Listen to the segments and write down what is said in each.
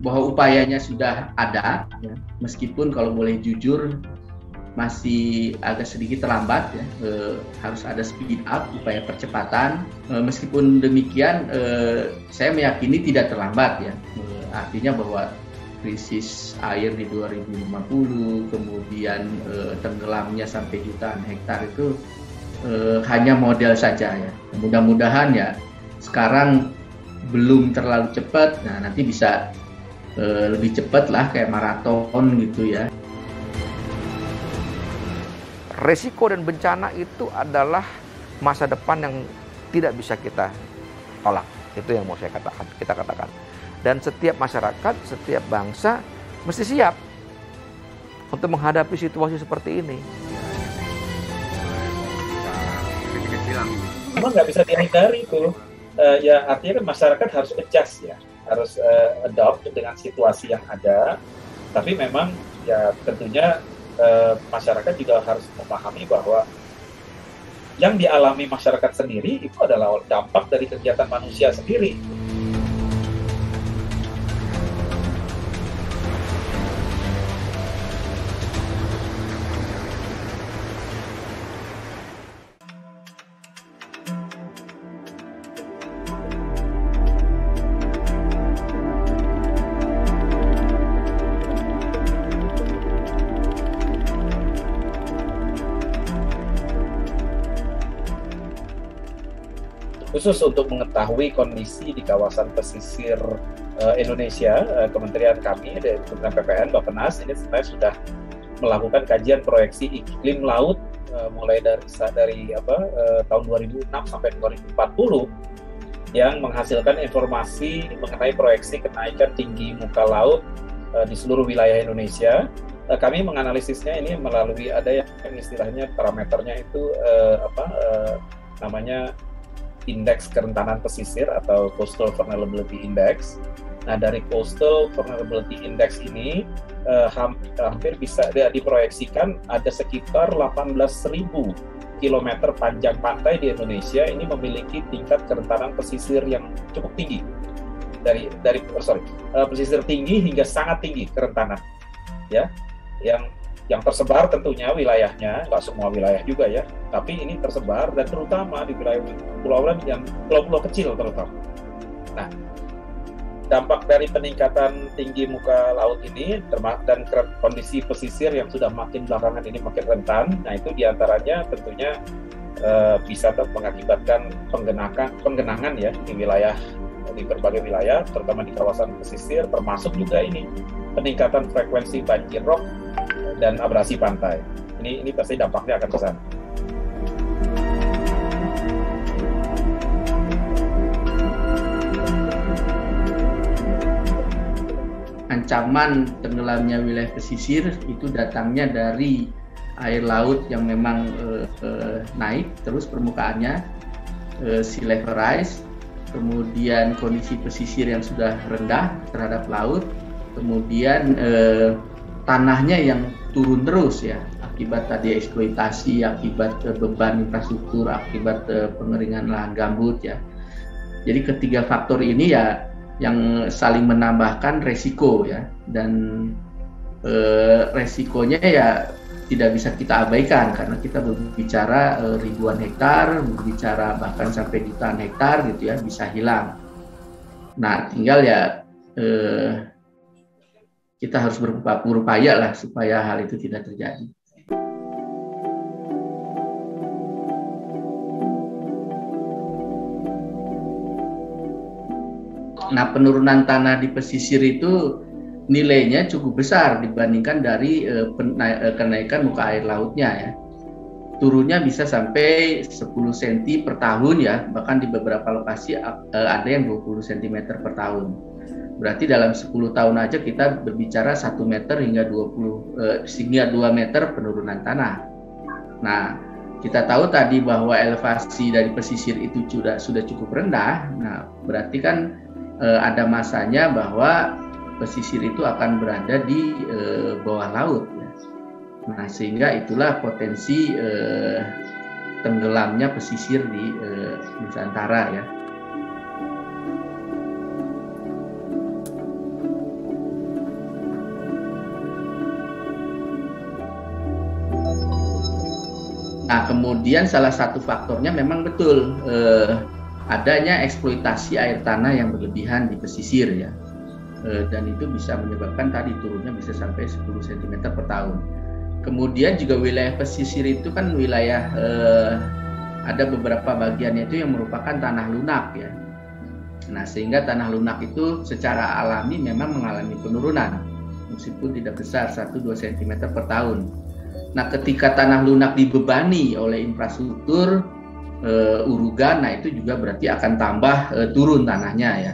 bahwa upayanya sudah ada, ya. Meskipun kalau boleh jujur masih agak sedikit terlambat, ya. Harus ada speed up, upaya percepatan. Meskipun demikian, saya meyakini tidak terlambat, ya. Artinya bahwa krisis air di 2050, kemudian tenggelamnya sampai jutaan hektar itu hanya model saja, ya. Mudah-mudahan ya sekarang belum terlalu cepat, nah nanti bisa lebih cepat lah kayak maraton gitu ya. Resiko dan bencana itu adalah masa depan yang tidak bisa kita tolak. Itu yang mau kita katakan. Dan setiap masyarakat, setiap bangsa mesti siap untuk menghadapi situasi seperti ini. Memang nggak bisa dihindari itu. Ya artinya kan masyarakat harus adjust ya, harus adopt dengan situasi yang ada. Tapi memang ya tentunya masyarakat juga harus memahami bahwa yang dialami masyarakat sendiri itu adalah dampak dari kegiatan manusia sendiri. Khusus untuk mengetahui kondisi di kawasan pesisir Indonesia, Kementerian kami dari Kementerian PPN, Bappenas ini sebenarnya sudah melakukan kajian proyeksi iklim laut mulai dari tahun 2006 sampai 2040 yang menghasilkan informasi mengenai proyeksi kenaikan tinggi muka laut di seluruh wilayah Indonesia. Kami menganalisisnya ini melalui ada yang istilahnya parameternya itu namanya indeks kerentanan pesisir atau Coastal Vulnerability Index. Nah, dari Coastal Vulnerability Index ini hampir bisa diproyeksikan ada sekitar 18.000 km panjang pantai di Indonesia ini memiliki tingkat kerentanan pesisir yang cukup tinggi. Pesisir tinggi hingga sangat tinggi kerentanan. Ya. Yang tersebar tentunya wilayahnya, nggak semua wilayah juga ya, tapi ini tersebar dan terutama di wilayah pulau-pulau yang pulau-pulau kecil terutama. Nah, dampak dari peningkatan tinggi muka laut ini dan kondisi pesisir yang sudah makin belakangan ini makin rentan, nah itu diantaranya tentunya bisa mengakibatkan penggenangan ya di berbagai wilayah, terutama di kawasan pesisir, termasuk juga ini peningkatan frekuensi banjir rob dan abrasi pantai. Ini pasti dampaknya akan ke sana. Ancaman tenggelamnya wilayah pesisir itu datangnya dari air laut yang memang naik terus permukaannya, sea level rise, kemudian kondisi pesisir yang sudah rendah terhadap laut, kemudian tanahnya yang turun terus ya, akibat tadi eksploitasi, akibat beban infrastruktur, akibat pengeringan lahan gambut ya. Jadi ketiga faktor ini ya yang saling menambahkan resiko ya, dan resikonya ya tidak bisa kita abaikan karena kita berbicara ribuan hektar, berbicara bahkan sampai jutaan hektar gitu ya, bisa hilang. Nah, tinggal ya kita harus berupaya lah supaya hal itu tidak terjadi. Nah, penurunan tanah di pesisir itu nilainya cukup besar dibandingkan dari kenaikan muka air lautnya ya. Turunnya bisa sampai 10 cm per tahun ya, bahkan di beberapa lokasi ada yang 20 cm per tahun. Berarti dalam 10 tahun aja kita berbicara 1 meter hingga 2 meter penurunan tanah. Nah, kita tahu tadi bahwa elevasi dari pesisir itu sudah cukup rendah. Nah, berarti kan ada masanya bahwa pesisir itu akan berada di bawah laut. Ya. Nah, sehingga itulah potensi tenggelamnya pesisir di Nusantara ya. Nah, kemudian salah satu faktornya memang betul adanya eksploitasi air tanah yang berlebihan di pesisir ya. Dan itu bisa menyebabkan tadi turunnya bisa sampai 10 cm per tahun. Kemudian juga wilayah pesisir itu kan wilayah ada beberapa bagiannya itu yang merupakan tanah lunak ya. Nah, sehingga tanah lunak itu secara alami memang mengalami penurunan meskipun tidak besar 1-2 cm per tahun. Nah, ketika tanah lunak dibebani oleh infrastruktur urugan, nah itu juga berarti akan tambah turun tanahnya ya.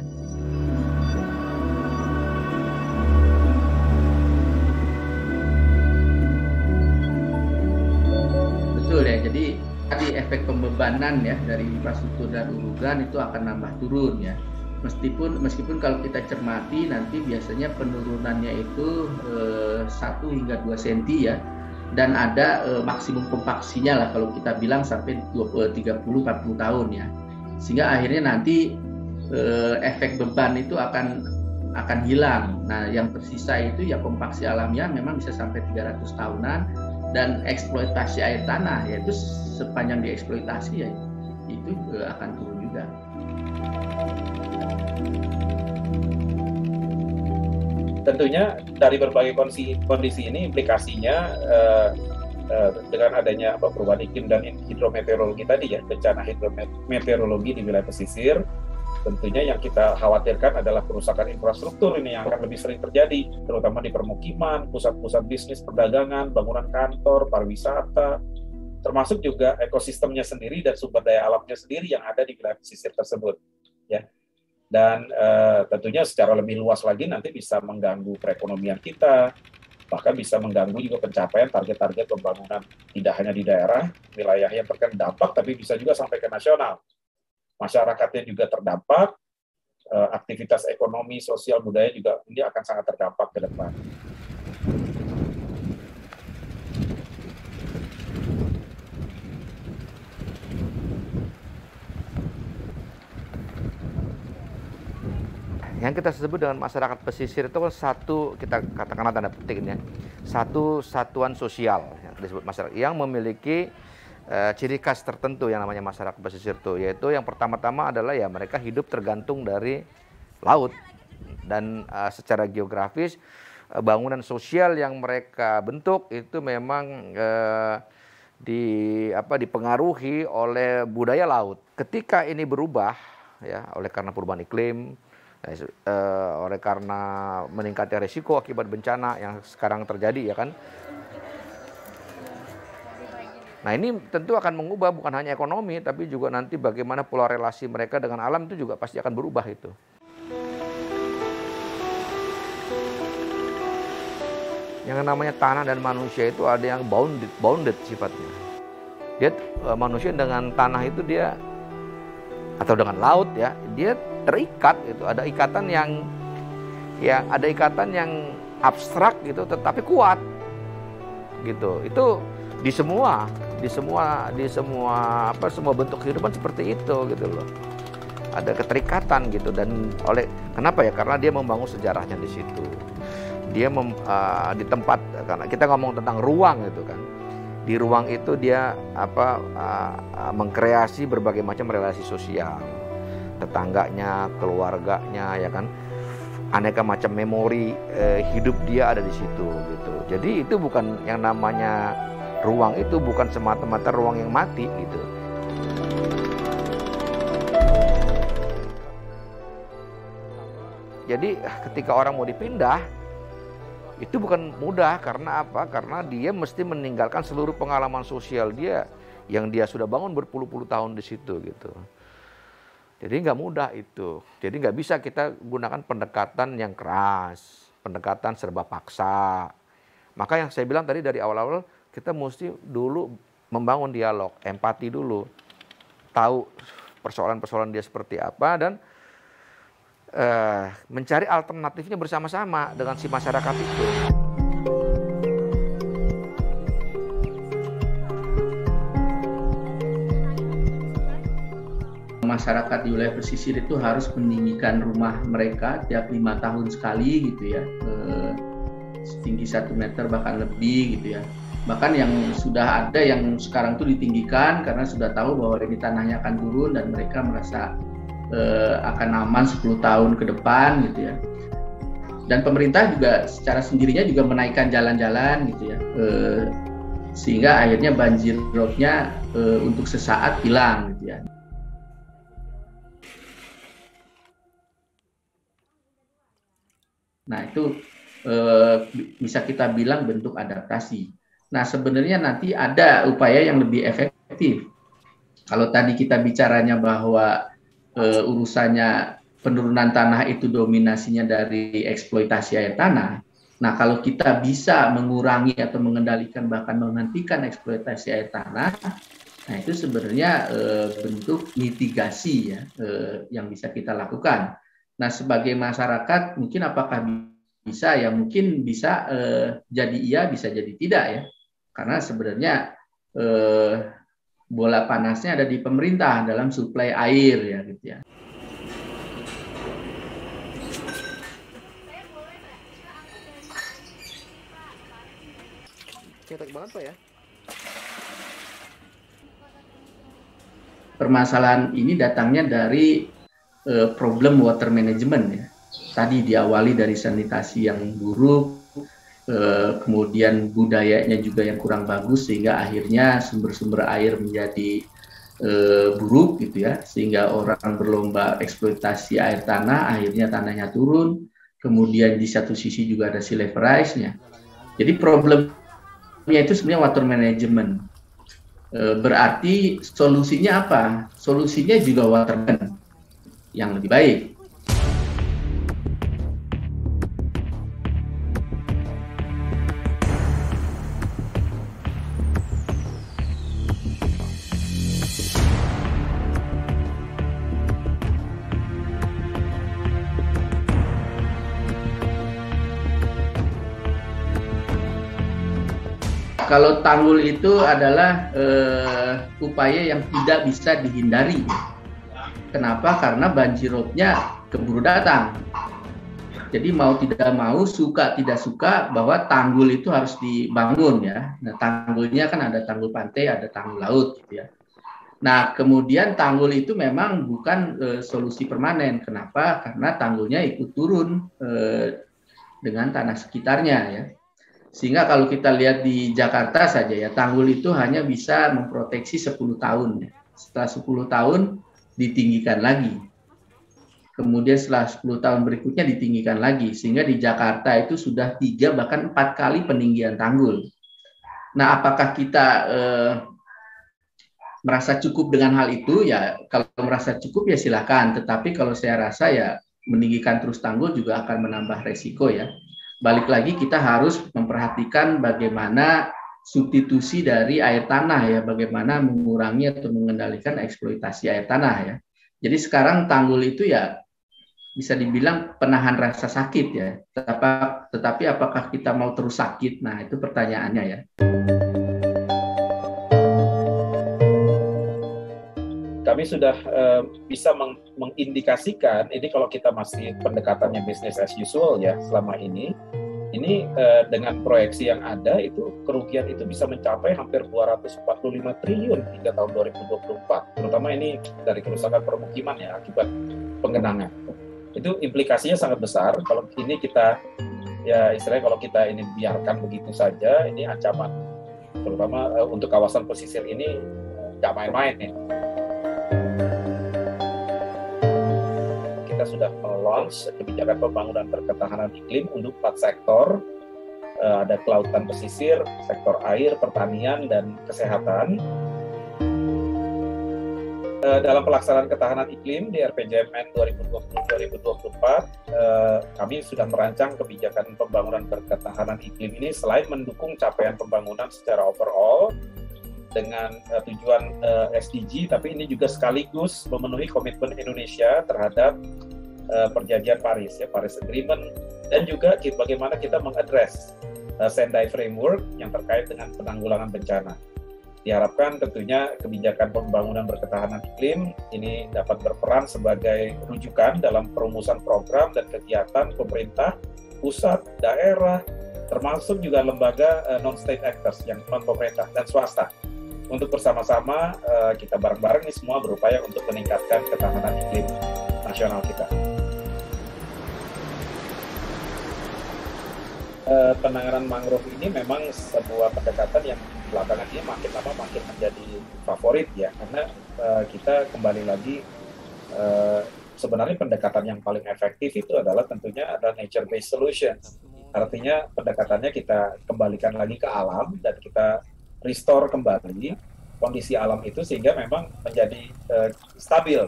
Betul ya, jadi tadi efek pembebanan ya dari infrastruktur dan urugan itu akan nambah turun ya. Meskipun kalau kita cermati nanti biasanya penurunannya itu 1 hingga 2 cm ya. Dan ada maksimum kompaksinya lah kalau kita bilang sampai 30-40 tahun ya, sehingga akhirnya nanti efek beban itu akan hilang. Nah, yang tersisa itu ya kompaksi alamiah memang bisa sampai 300 tahunan, dan eksploitasi air tanah yaitu sepanjang dieksploitasi ya itu akan turun juga. Tentunya dari berbagai kondisi ini implikasinya dengan adanya perubahan iklim dan hidrometeorologi tadi ya, bencana hidrometeorologi di wilayah pesisir, tentunya yang kita khawatirkan adalah kerusakan infrastruktur ini yang akan lebih sering terjadi, terutama di permukiman, pusat-pusat bisnis, perdagangan, bangunan kantor, pariwisata, termasuk juga ekosistemnya sendiri dan sumber daya alamnya sendiri yang ada di wilayah pesisir tersebut ya. Dan tentunya secara lebih luas lagi nanti bisa mengganggu perekonomian kita, bahkan bisa mengganggu juga pencapaian target-target pembangunan tidak hanya di daerah, wilayah yang terkena dampak, tapi bisa juga sampai ke nasional. Masyarakatnya juga terdampak, aktivitas ekonomi, sosial, budaya juga ini akan sangat terdampak ke depan. Yang kita sebut dengan masyarakat pesisir itu kan satu, kita katakanlah tanda petiknya, satu satuan sosial yang disebut masyarakat yang memiliki ciri khas tertentu yang namanya masyarakat pesisir itu, yaitu yang pertama-tama adalah ya mereka hidup tergantung dari laut, dan secara geografis bangunan sosial yang mereka bentuk itu memang dipengaruhi oleh budaya laut. Ketika ini berubah ya oleh karena perubahan iklim, oleh karena meningkatnya risiko akibat bencana yang sekarang terjadi ya kan. Nah, ini tentu akan mengubah bukan hanya ekonomi tapi juga nanti bagaimana pola relasi mereka dengan alam itu juga pasti akan berubah itu. Yang namanya tanah dan manusia itu ada yang bounded sifatnya. Dia manusia dengan tanah itu dia atau dengan laut ya, dia terikat gitu, ada ikatan yang abstrak gitu tetapi kuat gitu. Itu semua bentuk kehidupan seperti itu gitu loh. Ada keterikatan gitu, dan kenapa ya? Karena dia membangun sejarahnya di situ. Dia di tempat, karena kita ngomong tentang ruang gitu kan. Di ruang itu dia mengkreasi berbagai macam relasi sosial, tetangganya, keluarganya, ya kan, aneka macam memori hidup dia ada di situ gitu. Jadi itu bukan yang namanya ruang, itu bukan semata-mata ruang yang mati gitu. Jadi ketika orang mau dipindah itu bukan mudah, karena apa? Karena dia mesti meninggalkan seluruh pengalaman sosial dia yang dia sudah bangun berpuluh-puluh tahun di situ gitu. Jadi nggak mudah itu. Jadi nggak bisa kita gunakan pendekatan yang keras, pendekatan serba paksa. Maka yang saya bilang tadi dari awal-awal, kita mesti dulu membangun dialog, empati dulu, tahu persoalan-persoalan dia seperti apa, dan mencari alternatifnya bersama-sama dengan si masyarakat itu. Masyarakat di wilayah pesisir itu harus meninggikan rumah mereka tiap 5 tahun sekali gitu ya, setinggi 1 meter bahkan lebih gitu ya. Bahkan yang sudah ada yang sekarang tuh ditinggikan karena sudah tahu bahwa ini tanahnya akan turun dan mereka merasa akan aman 10 tahun ke depan gitu ya. Dan pemerintah juga secara sendirinya juga menaikkan jalan-jalan gitu ya, sehingga akhirnya banjir roobnya untuk sesaat hilang gitu ya. Nah itu bisa kita bilang bentuk adaptasi. Nah sebenarnya nanti ada upaya yang lebih efektif. Kalau tadi kita bicaranya bahwa urusannya penurunan tanah itu dominasinya dari eksploitasi air tanah. Nah, kalau kita bisa mengurangi atau mengendalikan bahkan menghentikan eksploitasi air tanah, nah itu sebenarnya bentuk mitigasi ya yang bisa kita lakukan. Nah, sebagai masyarakat mungkin apakah bisa ya? Mungkin bisa jadi iya, bisa jadi tidak ya. Karena sebenarnya bola panasnya ada di pemerintah dalam suplai air ya gitu ya. Cetek banget Pak ya. Permasalahan ini datangnya dari problem water management ya. Tadi diawali dari sanitasi yang buruk, kemudian budayanya juga yang kurang bagus sehingga akhirnya sumber-sumber air menjadi buruk gitu ya, sehingga orang berlomba eksploitasi air tanah, akhirnya tanahnya turun, kemudian di satu sisi juga ada sea level rise-nya. Jadi problemnya itu sebenarnya water management. Berarti solusinya apa? Solusinya juga water management yang lebih baik. Kalau tanggul itu adalah upaya yang tidak bisa dihindari. Kenapa? Karena banjirnya keburu datang. Jadi mau tidak mau, suka tidak suka bahwa tanggul itu harus dibangun ya. Nah, tanggulnya kan ada tanggul pantai, ada tanggul laut gitu ya. Nah, kemudian tanggul itu memang bukan solusi permanen. Kenapa? Karena tanggulnya ikut turun dengan tanah sekitarnya ya. Sehingga kalau kita lihat di Jakarta saja ya, tanggul itu hanya bisa memproteksi 10 tahun. Ya. Setelah 10 tahun ditinggikan lagi. Kemudian setelah 10 tahun berikutnya ditinggikan lagi. Sehingga di Jakarta itu sudah 3 bahkan 4 kali peninggian tanggul. Nah, apakah kita merasa cukup dengan hal itu? Ya, kalau merasa cukup ya silakan. Tetapi kalau saya rasa ya meninggikan terus tanggul juga akan menambah resiko ya. Balik lagi kita harus memperhatikan bagaimana substitusi dari air tanah ya, bagaimana mengurangi atau mengendalikan eksploitasi air tanah ya. Jadi sekarang tanggul itu ya bisa dibilang penahan rasa sakit ya, tetapi apakah kita mau terus sakit? Nah itu pertanyaannya ya. Kami sudah bisa mengindikasikan ini kalau kita masih pendekatannya business as usual ya selama ini dengan proyeksi yang ada itu kerugian itu bisa mencapai hampir 245 triliun hingga tahun 2024, terutama ini dari kerusakan permukiman ya akibat penggenangan. Itu implikasinya sangat besar kalau ini kita ya istilahnya kalau kita ini biarkan begitu saja, ini ancaman terutama untuk kawasan pesisir ini nggak main-main ya. Kita sudah melaunch kebijakan pembangunan berketahanan iklim untuk 4 sektor, ada kelautan pesisir, sektor air, pertanian, dan kesehatan. Dalam pelaksanaan ketahanan iklim di RPJMN 2020-2024, kami sudah merancang kebijakan pembangunan berketahanan iklim ini selain mendukung capaian pembangunan secara overall, dengan tujuan SDG, tapi ini juga sekaligus memenuhi komitmen Indonesia terhadap perjanjian Paris, ya, Paris Agreement, dan juga bagaimana kita mengadres Sendai Framework yang terkait dengan penanggulangan bencana. Diharapkan tentunya kebijakan pembangunan berketahanan iklim ini dapat berperan sebagai rujukan dalam perumusan program dan kegiatan pemerintah, pusat, daerah, termasuk juga lembaga non-state actors yang non-pemerintah dan swasta. Untuk bersama-sama kita bareng-bareng ini semua berupaya untuk meningkatkan ketahanan iklim nasional kita. Penanganan mangrove ini memang sebuah pendekatan yang belakangan ini makin lama makin menjadi favorit ya, karena kita kembali lagi sebenarnya pendekatan yang paling efektif itu adalah tentunya ada nature-based solutions. Artinya pendekatannya kita kembalikan lagi ke alam dan kita restore kembali kondisi alam itu sehingga memang menjadi stabil.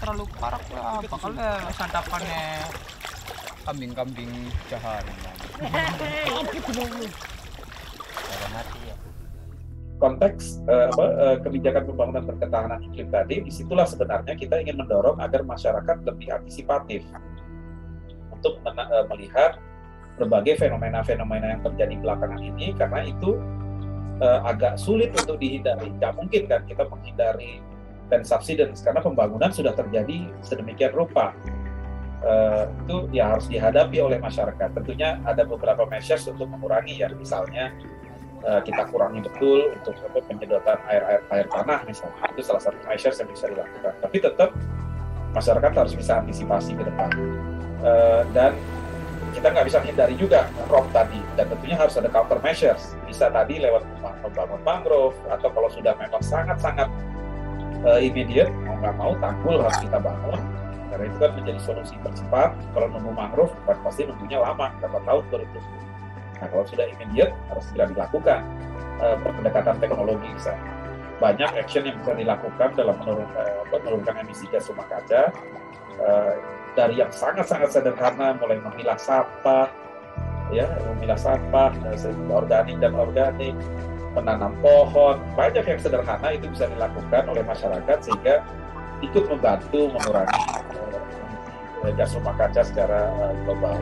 Terlalu parah lah, bakal santapannya kambing-kambing jahat. Konteks kebijakan pembangunan berketahanan iklim tadi, disitulah sebenarnya kita ingin mendorong agar masyarakat lebih antisipatif untuk melihat berbagai fenomena-fenomena yang terjadi belakangan ini, karena itu agak sulit untuk dihindari. Tidak mungkin kan kita menghindari dan subsidence karena pembangunan sudah terjadi sedemikian rupa. Itu ya harus dihadapi oleh masyarakat. Tentunya ada beberapa measures untuk mengurangi ya, misalnya kita kurangi betul untuk penyedotan air tanah misalnya. Itu salah satu measures yang bisa dilakukan. Tapi tetap masyarakat harus bisa antisipasi ke depan. Dan kita nggak bisa menghindari juga rop tadi, dan tentunya harus ada counter measures. Bisa tadi lewat membangun mangrove, atau kalau sudah memang sangat-sangat immediate, mau nggak mau tanggul harus kita bangun, karena itu kan menjadi solusi tercepat. Kalau nunggu mangrove kan pasti nunggunya lama, berapa tahun baru itu. Nah kalau sudah immediate harus segera dilakukan pendekatan teknologi. Bisa banyak action yang bisa dilakukan dalam menurunkan emisi gas rumah kaca, dari yang sangat-sangat sederhana mulai memilah sampah, organik dan organik, menanam pohon, banyak yang sederhana itu bisa dilakukan oleh masyarakat sehingga ikut membantu mengurangi gas rumah kaca secara global.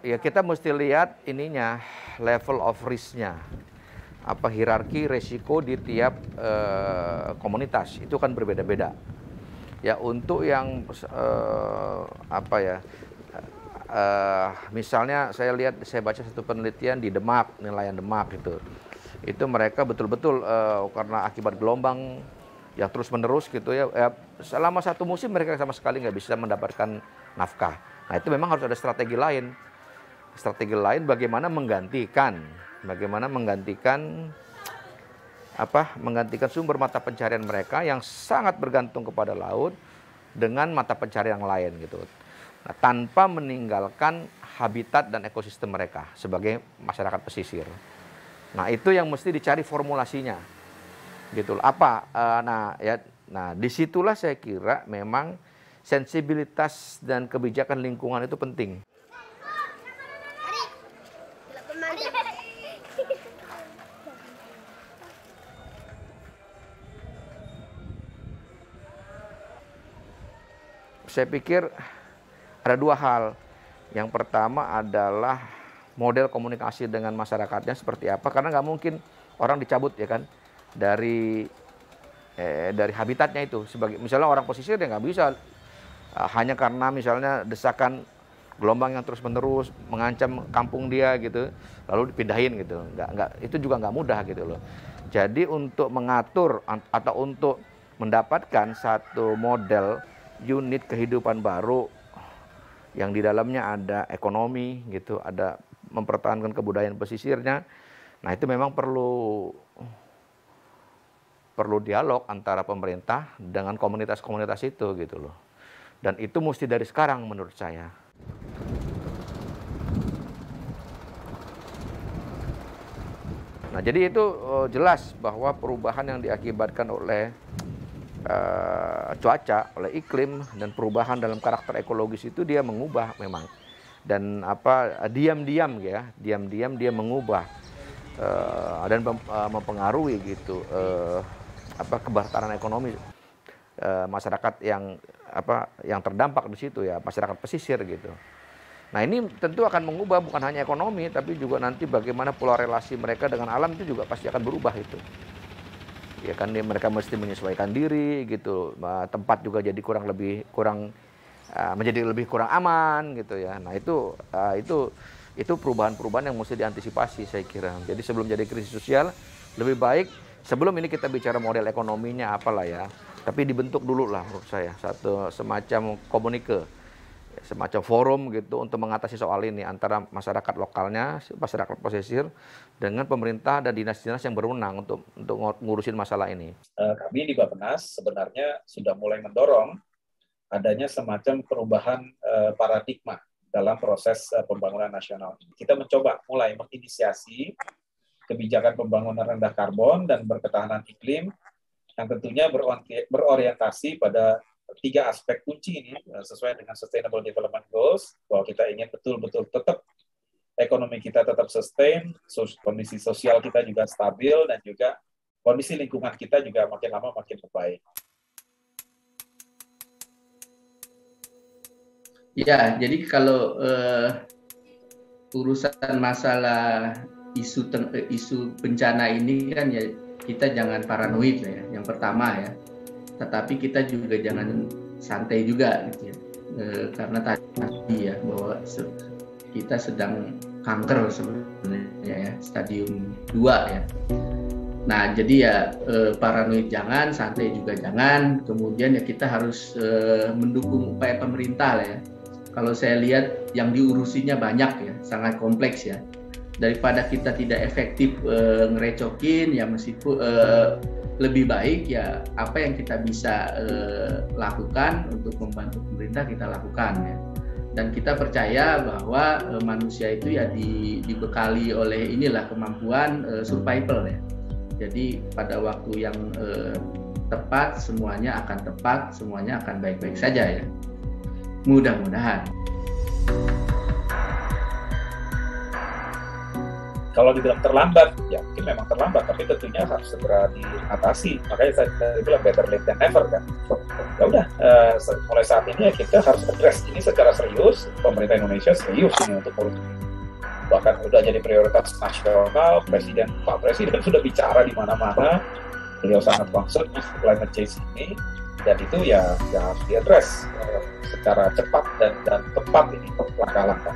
Ya kita mesti lihat ininya, level of risk-nya. Apa hierarki resiko di tiap komunitas itu kan berbeda-beda. Ya untuk yang misalnya saya baca satu penelitian di Demak, nelayan Demak itu mereka betul-betul karena akibat gelombang yang terus-menerus gitu ya, selama satu musim mereka sama sekali nggak bisa mendapatkan nafkah. Nah itu memang harus ada strategi lain bagaimana menggantikan sumber mata pencarian mereka yang sangat bergantung kepada laut dengan mata pencarian yang lain gitu. Nah, tanpa meninggalkan habitat dan ekosistem mereka sebagai masyarakat pesisir. Nah, itu yang mesti dicari formulasinya. Gitu. Disitulah saya kira memang sensibilitas dan kebijakan lingkungan itu penting. Saya pikir ada dua hal. Yang pertama adalah model komunikasi dengan masyarakatnya seperti apa, karena nggak mungkin orang dicabut ya kan dari habitatnya itu. Sebagai misalnya orang pesisir dia nggak bisa hanya karena misalnya desakan gelombang yang terus-menerus mengancam kampung dia gitu, lalu dipindahin gitu. Itu juga nggak mudah gitu loh. Jadi untuk mengatur atau untuk mendapatkan satu model unit kehidupan baru yang di dalamnya ada ekonomi gitu, ada mempertahankan kebudayaan pesisirnya. Nah, itu memang perlu dialog antara pemerintah dengan komunitas-komunitas itu gitu loh. Dan itu mesti dari sekarang menurut saya. Nah, jadi itu jelas bahwa perubahan yang diakibatkan oleh cuaca, oleh iklim dan perubahan dalam karakter ekologis itu dia mengubah memang, dan diam-diam dia mengubah dan mempengaruhi gitu kebarataran ekonomi masyarakat yang terdampak di situ ya, masyarakat pesisir gitu. Nah ini tentu akan mengubah bukan hanya ekonomi, tapi juga nanti bagaimana pola relasi mereka dengan alam itu juga pasti akan berubah itu. Ya kan mereka mesti menyesuaikan diri gitu, tempat juga jadi menjadi lebih kurang aman gitu ya. Nah itu perubahan-perubahan yang mesti diantisipasi saya kira. Jadi sebelum jadi krisis sosial lebih baik sebelum ini kita bicara model ekonominya apalah ya, tapi dibentuk dulu lah menurut saya satu semacam komunike, semacam forum gitu untuk mengatasi soal ini antara masyarakat lokalnya, masyarakat pesisir dengan pemerintah dan dinas-dinas yang berwenang untuk ngurusin masalah ini. Kami di Bappenas sebenarnya sudah mulai mendorong adanya semacam perubahan paradigma dalam proses pembangunan nasional. Kita mencoba mulai menginisiasi kebijakan pembangunan rendah karbon dan berketahanan iklim yang tentunya berorientasi pada 3 aspek kunci ini sesuai dengan Sustainable Development Goals, bahwa kita ingin betul-betul tetap ekonomi kita tetap sustain, kondisi sosial kita juga stabil, dan juga kondisi lingkungan kita juga makin lama makin baik. Ya, jadi kalau urusan masalah isu bencana ini kan ya kita jangan paranoid ya, yang pertama ya. Tetapi kita juga jangan santai juga gitu ya, karena tadi ya bahwa kita sedang kanker sebenarnya ya, stadium 2 ya. Nah jadi ya paranoid jangan, santai juga jangan. Kemudian ya kita harus mendukung upaya pemerintah lah ya. Kalau saya lihat yang diurusinya banyak ya, sangat kompleks ya. Daripada kita tidak efektif ngerecokin ya, meskipun lebih baik ya apa yang kita bisa lakukan untuk membantu pemerintah kita lakukan ya. Dan kita percaya bahwa manusia itu ya dibekali oleh inilah kemampuan survival ya. Jadi pada waktu yang tepat semuanya akan tepat, semuanya akan baik-baik saja ya. Mudah-mudahan. Kalau dibilang terlambat, ya mungkin memang terlambat, tapi tentunya harus segera diatasi. Makanya saya bilang better late than never kan. Ya udah, mulai saat ini ya kita harus address ini secara serius. Pemerintah Indonesia serius ini untuk urus ini. Bahkan udah jadi prioritas nasional. Pak Presiden sudah bicara di mana-mana. Beliau sangat concern dengan climate change ini, dan itu ya harus diaddress secara cepat dan tepat ini langkah-langkah.